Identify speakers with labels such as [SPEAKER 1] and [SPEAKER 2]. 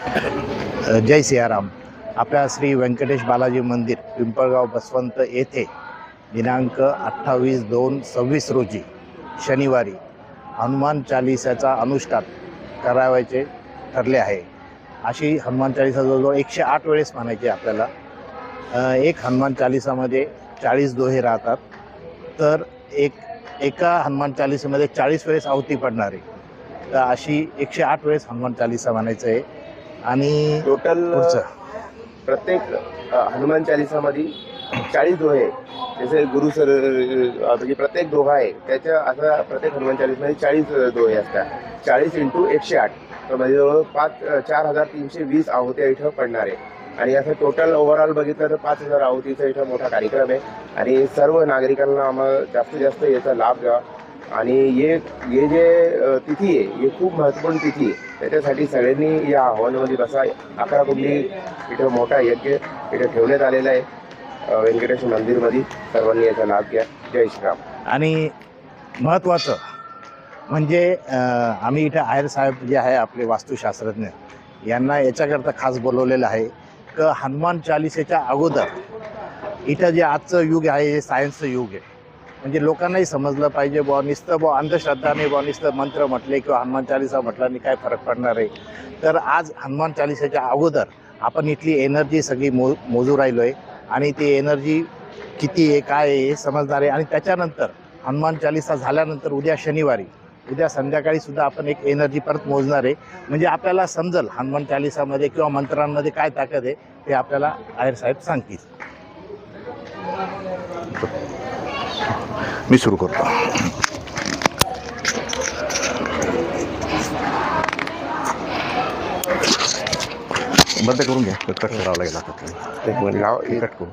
[SPEAKER 1] जय सियाराम. आपल्या श्री व्यंकटेश बालाजी मंदिर पिंपळगाव बसवंत येथे दिनांक 28/2/26 रोजी शनिवारी हनुमान चालिसाचा अनुष्ठान करावयाचे ठरले आहे. अशी हनुमान चालिसा जवळजवळ 108 वेळेस म्हणायची आपल्याला. एक हनुमान चालिसामध्ये 40 दोहे राहतात, तर एका हनुमान चालिसेमध्ये 40 वेळेस आहुती पडणार आहे. तर अशी 108 वेळेस हनुमान चालिसा म्हणायचं आहे. आणि
[SPEAKER 2] टोटल प्रत्येक हनुमान चालिसामध्ये 40 दोहे, जसे गुरु सर म्हणजे प्रत्येक दोहा आहे त्याच्या असं प्रत्येक हनुमान चालिसमध्ये 40 दोहे असतात. 40 × 108 तर म्हणजे जवळ 4320 आहुत्या इथं पडणार आहे. आणि असं टोटल ओव्हरऑल बघितलं तर 5000 आहुतीचा इथं मोठा कार्यक्रम आहे. आणि सर्व नागरिकांना आम्हाला जास्तीत जास्त याचा लाभ द्यावा. आणि हे जे तिथी आहे ही खूप महत्त्वपूर्ण तिथी आहे, त्याच्यासाठी सगळ्यांनी या हवनामध्ये बसा. 11 कुंडली इथं मोठा यज्ञ इथं ठेवण्यात आलेला आहे व्यंकटेश मंदिरमध्ये. सर्वांनी याचा लाभ घ्या. जय श्रीराम.
[SPEAKER 1] आणि महत्त्वाचं म्हणजे आम्ही इथं आयर साहेब जे आहे आपले वास्तुशास्त्रज्ञ, यांना याच्याकरता खास बोलवलेलं आहे की हनुमान चालिसेच्या अगोदर इथं जे आजचं युग आहे हे सायन्सचं युग आहे. म्हणजे लोकांनाही समजलं पाहिजे बुवा नुसतं अंधश्रद्धा नाही, नुसतं मंत्र म्हटले किंवा हनुमान चालिसा म्हटल्याने काय फरक पडणार आहे. तर आज हनुमान चालिसेच्या अगोदर आपण इथली एनर्जी सगळी मोजू राहिलो आहे आणि ती एनर्जी किती आहे काय आहे हे समजणार आहे. आणि त्याच्यानंतर हनुमान चालिसा झाल्यानंतर उद्या संध्याकाळी सुद्धा आपण एक एनर्जी परत मोजणार आहे. म्हणजे आपल्याला समजेल हनुमान चालिसामध्ये किंवा मंत्रांमध्ये काय ताकद आहे ते आपल्याला आयर साहेब सांगतील. मी सुरू करतो. बंद करून घ्या. कट करावं लागेल.
[SPEAKER 2] एक मिनिट लावा.
[SPEAKER 1] कट करू.